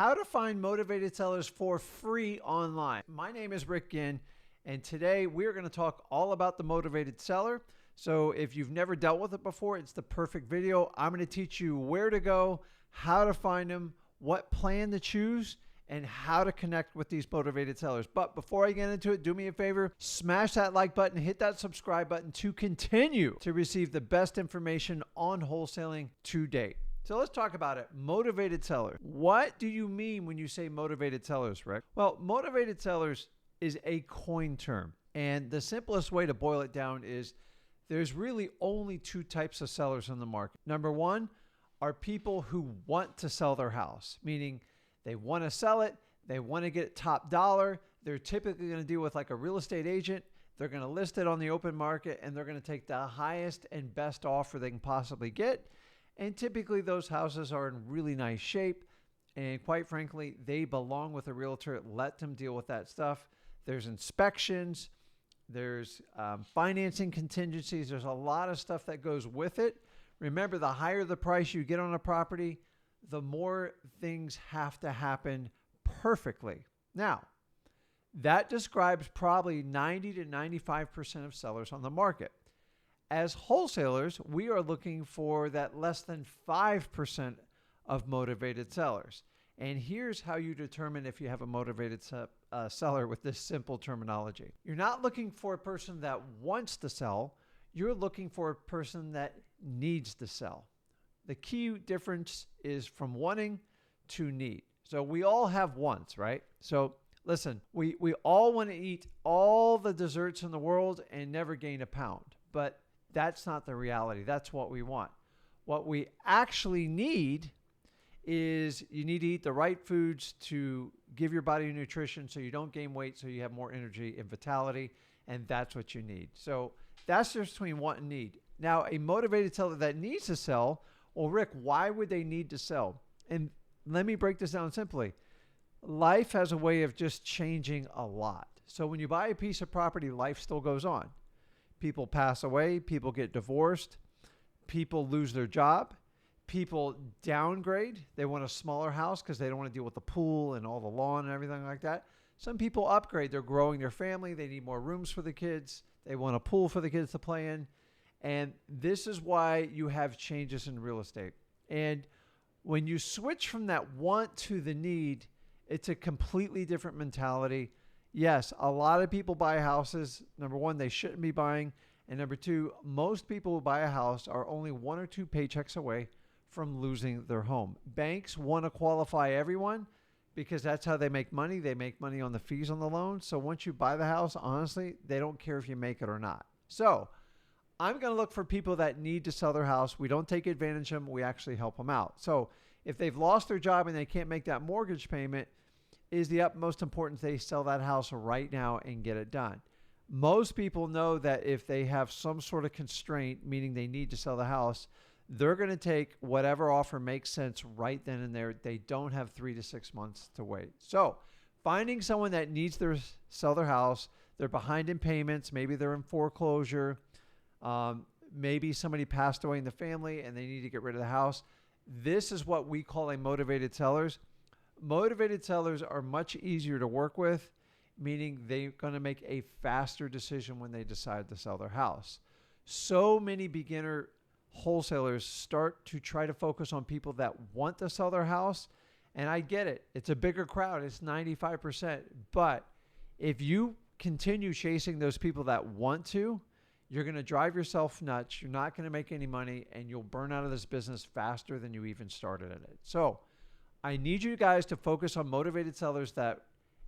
How to find motivated sellers for free online. My name is Ginn, and today we're going to talk all about the motivated seller. So if you've never dealt with it before, it's the perfect video. I'm going to teach you where to go, how to find them, what plan to choose, and how to connect with these motivated sellers. But before I get into it, do me a favor, smash that like button, hit that subscribe button to continue to receive the best information on wholesaling to date. So let's talk about it. Motivated sellers. What do you mean when you say motivated sellers, Rick? Well, motivated sellers is a coin term. And the simplest way to boil it down is there's really only two types of sellers in the market. Number one are people who want to sell their house, meaning they want to sell it. They want to get top dollar. They're typically going to deal with like a real estate agent. They're going to list it on the open market and they're going to take the highest and best offer they can possibly get. And typically those houses are in really nice shape. And quite frankly, they belong with a realtor. Let them deal with that stuff. There's inspections. There's financing contingencies. There's a lot of stuff that goes with it. Remember, the higher the price you get on a property, the more things have to happen perfectly. Now, that describes probably 90 to 95% of sellers on the market. As wholesalers, we are looking for that less than 5% of motivated sellers. And here's how you determine if you have a motivated seller with this simple terminology. You're not looking for a person that wants to sell. You're looking for a person that needs to sell. The key difference is from wanting to need. So we all have wants, right? So listen, we all want to eat all the desserts in the world and never gain a pound. But that's not the reality. That's what we want. What we actually need is you need to eat the right foods to give your body nutrition so you don't gain weight, so you have more energy and vitality, and that's what you need. So that's just between want and need. Now, a motivated seller that needs to sell, well, Rick, why would they need to sell? And let me break this down simply. Life has a way of just changing a lot. So when you buy a piece of property, life still goes on. People pass away, people get divorced, people lose their job, people downgrade. They want a smaller house because they don't want to deal with the pool and all the lawn and everything like that. Some people upgrade. They're growing their family. They need more rooms for the kids. They want a pool for the kids to play in. And this is why you have changes in real estate. And when you switch from that want to the need, it's a completely different mentality. Yes, a lot of people buy houses. Number one, they shouldn't be buying. And number two, most people who buy a house are only one or two paychecks away from losing their home. Banks want to qualify everyone because that's how they make money. They make money on the fees on the loan. So once you buy the house, honestly, they don't care if you make it or not. So I'm going to look for people that need to sell their house. We don't take advantage of them. We actually help them out. So if they've lost their job and they can't make that mortgage payment, is the utmost importance they sell that house right now and get it done. Most people know that if they have some sort of constraint, meaning they need to sell the house, they're going to take whatever offer makes sense right then and there. They don't have 3 to 6 months to wait. So finding someone that needs to sell their house, they're behind in payments, maybe they're in foreclosure, maybe somebody passed away in the family and they need to get rid of the house. This is what we call a motivated sellers. Motivated sellers are much easier to work with, meaning they're going to make a faster decision when they decide to sell their house. So many beginner wholesalers start to try to focus on people that want to sell their house. And I get it. It's a bigger crowd. It's 95%. But if you continue chasing those people that want to, you're going to drive yourself nuts. You're not going to make any money and you'll burn out of this business faster than you even started at it. So I need you guys to focus on motivated sellers that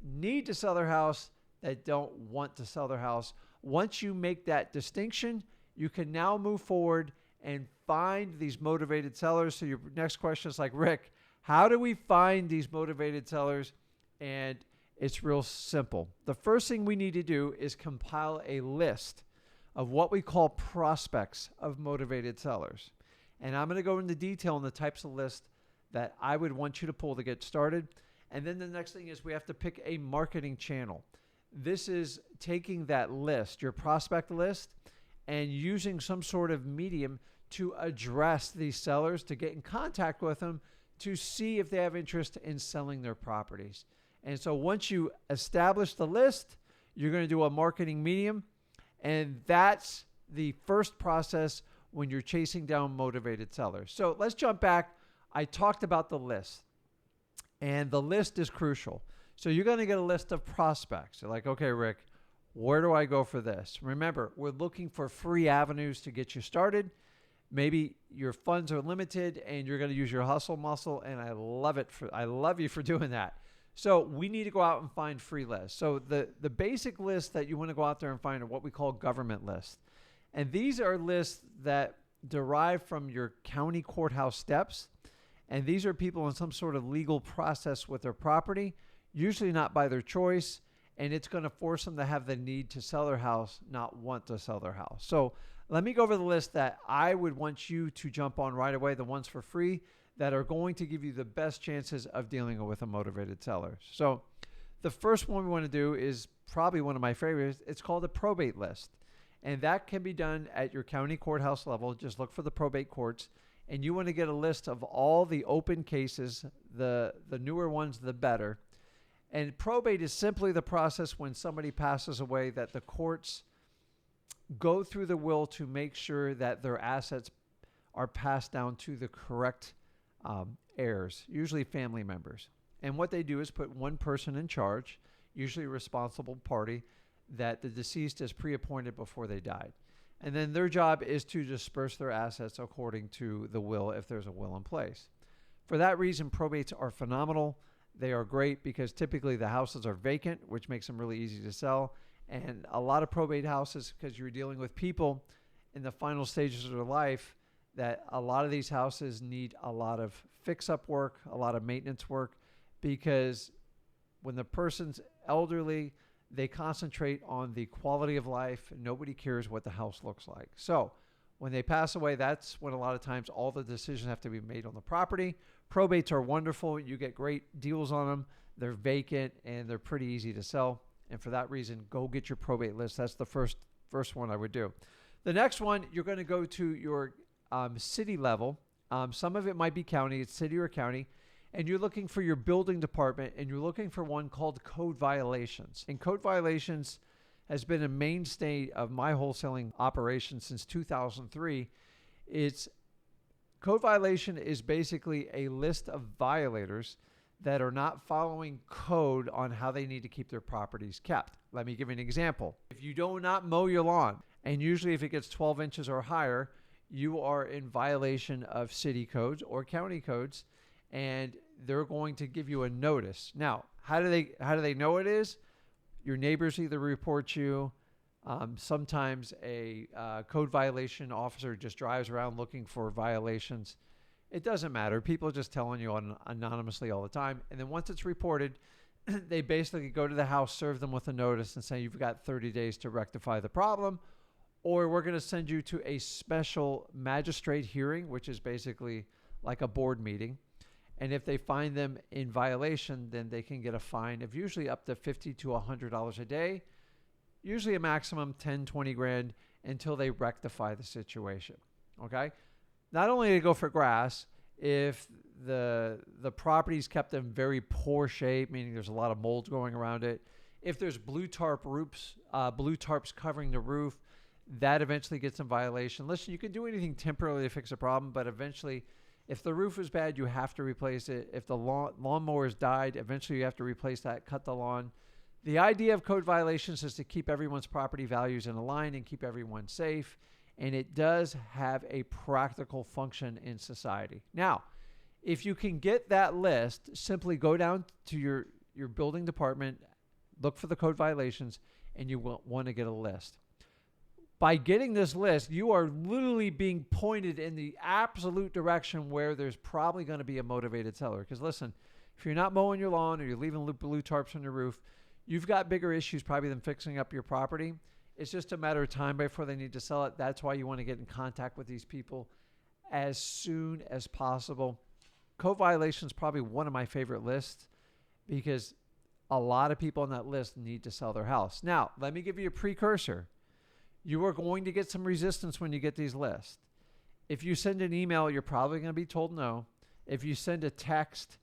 need to sell their house, that don't want to sell their house. Once you make that distinction, you can now move forward and find these motivated sellers. So your next question is like, Rick, how do we find these motivated sellers? And it's real simple. The first thing we need to do is compile a list of what we call prospects of motivated sellers. And I'm going to go into detail on the types of lists that I would want you to pull to get started. And then the next thing is we have to pick a marketing channel. This is taking that list, your prospect list, and using some sort of medium to address these sellers, to get in contact with them, to see if they have interest in selling their properties. And so once you establish the list, you're going to do a marketing medium. And that's the first process when you're chasing down motivated sellers. So let's jump back. I talked about the list, and the list is crucial. So you're going to get a list of prospects. You're like, okay, Rick, where do I go for this? Remember, we're looking for free avenues to get you started. Maybe your funds are limited and you're going to use your hustle muscle, and I love you for doing that. So we need to go out and find free lists. So the basic lists that you want to go out there and find are what we call government lists. And these are lists that derive from your county courthouse steps. And these are people in some sort of legal process with their property, usually not by their choice. And it's going to force them to have the need to sell their house, not want to sell their house. So let me go over the list that I would want you to jump on right away, the ones for free that are going to give you the best chances of dealing with a motivated seller. So the first one we want to do is probably one of my favorites. It's called a probate list. And that can be done at your county courthouse level. Just look for the probate courts. And you want to get a list of all the open cases, the newer ones, the better. And probate is simply the process when somebody passes away that the courts go through the will to make sure that their assets are passed down to the correct heirs, usually family members. And what they do is put one person in charge, usually a responsible party, that the deceased is pre-appointed before they died. And then their job is to disperse their assets according to the will if there's a will in place. For that reason, probates are phenomenal. They are great because typically the houses are vacant, which makes them really easy to sell. And a lot of probate houses, because you're dealing with people in the final stages of their life, that a lot of these houses need a lot of fix-up work, a lot of maintenance work, because when the person's elderly, they concentrate on the quality of life. Nobody cares what the house looks like. So when they pass away, that's when a lot of times all the decisions have to be made on the property. Probates are wonderful. You get great deals on them. They're vacant and they're pretty easy to sell. And for that reason, go get your probate list. That's the first one I would do. The next one, you're going to go to your city level. Some of it might be county. It's city or county. And you're looking for your building department, and you're looking for one called code violations. And code violations has been a mainstay of my wholesaling operation since 2003. Code violation is basically a list of violators that are not following code on how they need to keep their properties kept. Let me give you an example. If you do not mow your lawn, and usually if it gets 12 inches or higher, you are in violation of city codes or county codes, and they're going to give you a notice. Now, how do they know it is? Your neighbors either report you. Sometimes a code violation officer just drives around looking for violations. It doesn't matter. People are just telling you anonymously all the time. And then once it's reported, they basically go to the house, serve them with a notice, and say, you've got 30 days to rectify the problem, or we're going to send you to a special magistrate hearing, which is basically like a board meeting. And if they find them in violation, then they can get a fine of usually up to $50 to $100 a day, usually a maximum 10, 20 grand until they rectify the situation. Okay? Not only to go for grass, if the property's kept in very poor shape, meaning there's a lot of mold going around it, if there's blue tarps covering the roof, that eventually gets in violation. Listen, you can do anything temporarily to fix a problem, but eventually, if the roof is bad, you have to replace it. If the lawnmower's died, eventually you have to replace that, cut the lawn. The idea of code violations is to keep everyone's property values in a line and keep everyone safe. And it does have a practical function in society. Now, if you can get that list, simply go down to your building department, look for the code violations, and you will want to get a list. By getting this list, you are literally being pointed in the absolute direction where there's probably going to be a motivated seller. Because listen, if you're not mowing your lawn or you're leaving blue tarps on your roof, you've got bigger issues probably than fixing up your property. It's just a matter of time before they need to sell it. That's why you want to get in contact with these people as soon as possible. Code violation is probably one of my favorite lists because a lot of people on that list need to sell their house. Now, let me give you a precursor. You are going to get some resistance when you get these lists. If you send an email, you're probably going to be told no. If you send a text,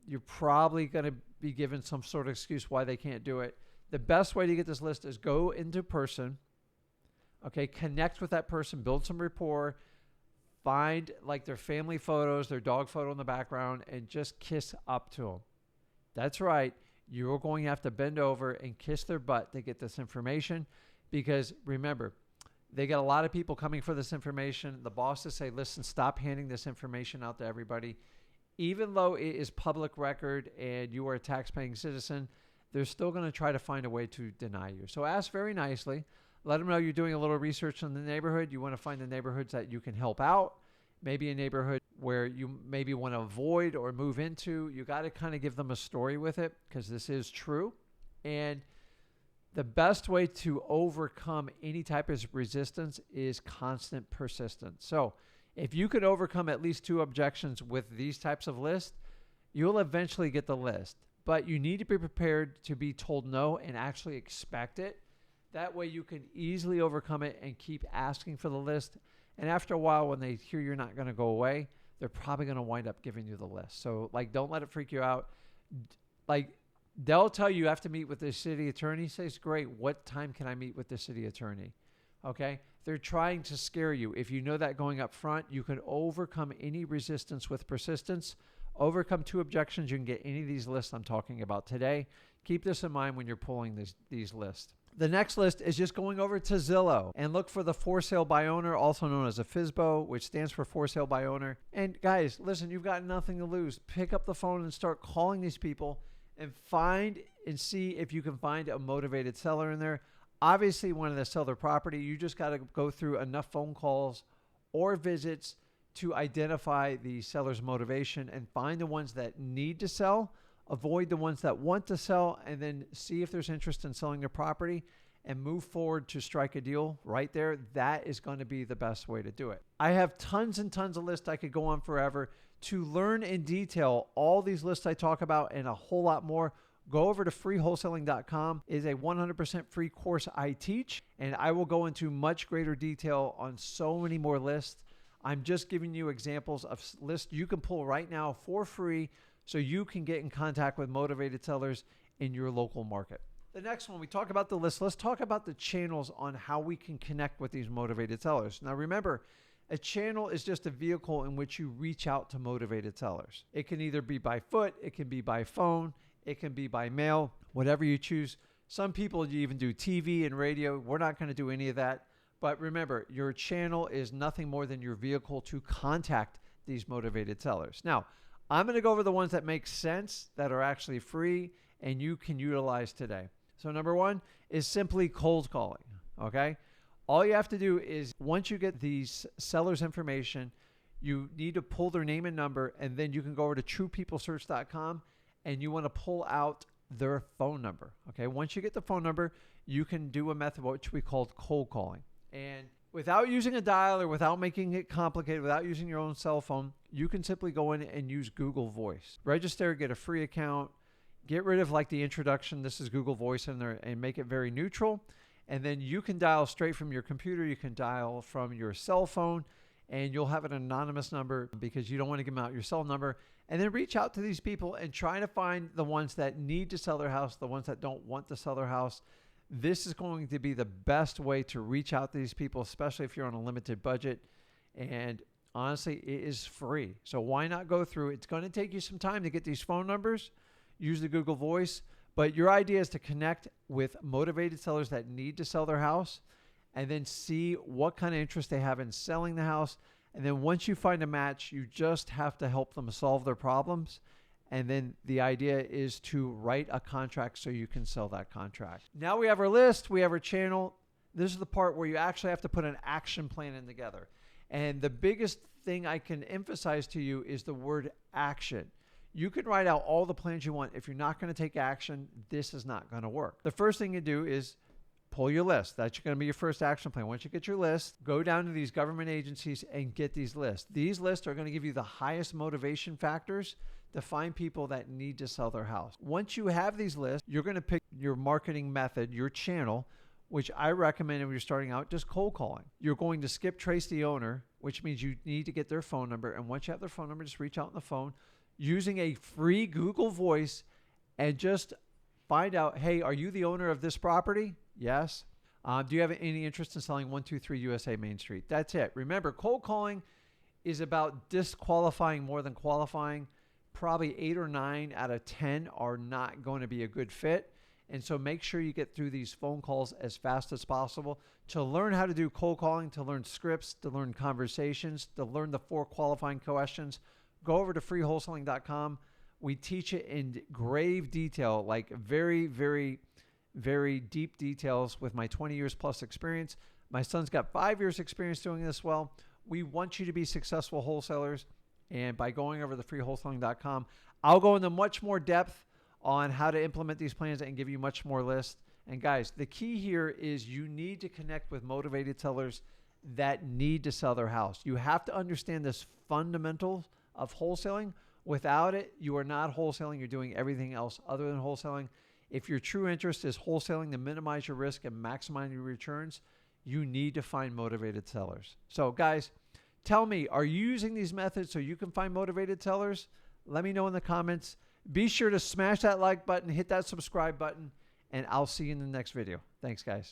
you're probably going to be given some sort of excuse why they can't do it. The best way to get this list is go into person, okay, connect with that person, build some rapport, find like their family photos, their dog photo in the background, and just kiss up to them. That's right. You're going to have to bend over and kiss their butt to get this information, because remember, they got a lot of people coming for this information. The bosses say, listen, stop handing this information out to everybody. Even though it is public record and you are a tax-paying citizen, they're still going to try to find a way to deny you. So ask very nicely. Let them know you're doing a little research in the neighborhood. You want to find the neighborhoods that you can help out. Maybe a neighborhood where you maybe want to avoid or move into. You got to kind of give them a story with it, because this is true. And the best way to overcome any type of resistance is constant persistence. So if you could overcome at least 2 objections with these types of lists, you'll eventually get the list. But you need to be prepared to be told no and actually expect it. That way you can easily overcome it and keep asking for the list. And after a while, when they hear you're not going to go away, they're probably going to wind up giving you the list. So like, don't let it freak you out. Like, they'll tell you have to meet with the city attorney. Says, great. What time can I meet with the city attorney? Okay. They're trying to scare you. If you know that going up front, you can overcome any resistance with persistence. Overcome 2 objections. You can get any of these lists I'm talking about today. Keep this in mind when you're pulling these lists. The next list is just going over to Zillow and look for the for sale by owner, also known as a FSBO, which stands for for sale by owner. And guys, listen, you've got nothing to lose. Pick up the phone and start calling these people and find and see if you can find a motivated seller in there. Obviously, wanting to sell their property, you just got to go through enough phone calls or visits to identify the seller's motivation and find the ones that need to sell. Avoid the ones that want to sell, and then see if there's interest in selling their property and move forward to strike a deal right there. That is going to be the best way to do it. I have tons and tons of lists. I could go on forever. To learn in detail all these lists I talk about and a whole lot more, go over to freewholesaling.com. It is a 100% free course I teach, and I will go into much greater detail on so many more lists. I'm just giving you examples of lists you can pull right now for free, so you can get in contact with motivated sellers in your local market. The next one, we talk about the list. Let's talk about the channels on how we can connect with these motivated sellers. Now remember, a channel is just a vehicle in which you reach out to motivated sellers. It can either be by foot, it can be by phone, it can be by mail, whatever you choose. Some people even do TV and radio. We're not going to do any of that. But remember, your channel is nothing more than your vehicle to contact these motivated sellers. Now, I'm going to go over the ones that make sense, that are actually free, and you can utilize today. So number 1 is simply cold calling, okay? All you have to do is, once you get these sellers' information, you need to pull their name and number, and then you can go over to truepeoplesearch.com, and you want to pull out their phone number, okay? Once you get the phone number, you can do a method which we call cold calling. And without using a dial or without making it complicated, without using your own cell phone, you can simply go in and use Google Voice. Register, get a free account, get rid of like the introduction, this is Google Voice in there, and make it very neutral. And then you can dial straight from your computer. You can dial from your cell phone, and you'll have an anonymous number because you don't want to give them out your cell number. And then reach out to these people and try to find the ones that need to sell their house, the ones that don't want to sell their house. This is going to be the best way to reach out to these people, especially if you're on a limited budget. And honestly, it is free. So why not go through? It's going to take you some time to get these phone numbers. Use the Google Voice. But your idea is to connect with motivated sellers that need to sell their house, and then see what kind of interest they have in selling the house. And then once you find a match, you just have to help them solve their problems. And then the idea is to write a contract so you can sell that contract. Now we have our list, we have our channel. This is the part where you actually have to put an action plan in together. And the biggest thing I can emphasize to you is the word action. You can write out all the plans you want. If you're not going to take action, this is not going to work. The first thing you do is pull your list. That's going to be your first action plan. Once you get your list, go down to these government agencies and get these lists. These lists are going to give you the highest motivation factors to find people that need to sell their house. Once you have these lists, you're going to pick your marketing method, your channel, which I recommend if you're starting out, just cold calling. You're going to skip trace the owner, which means you need to get their phone number. And once you have their phone number, just reach out on the phone using a free Google Voice and just find out, hey, are you the owner of this property? Yes. Do you have any interest in selling 123 USA Main Street? That's it. Remember, cold calling is about disqualifying more than qualifying. Probably 8 or 9 out of 10 are not going to be a good fit. And so make sure you get through these phone calls as fast as possible to learn how to do cold calling, to learn scripts, to learn conversations, to learn the 4 qualifying questions. Go over to freewholesaling.com. We teach it in grave detail, like very, very, very deep details with my 20 years plus experience. My son's got 5 years experience doing this well. We want you to be successful wholesalers. And by going over to freewholesaling.com, I'll go into much more depth on how to implement these plans and give you much more lists. And guys, the key here is you need to connect with motivated sellers that need to sell their house. You have to understand this fundamental of wholesaling. Without it, you are not wholesaling. You're doing everything else other than wholesaling. If your true interest is wholesaling to minimize your risk and maximize your returns, you need to find motivated sellers. So guys, tell me, are you using these methods so you can find motivated sellers? Let me know in the comments. Be sure to smash that like button, hit that subscribe button, and I'll see you in the next video. Thanks, guys.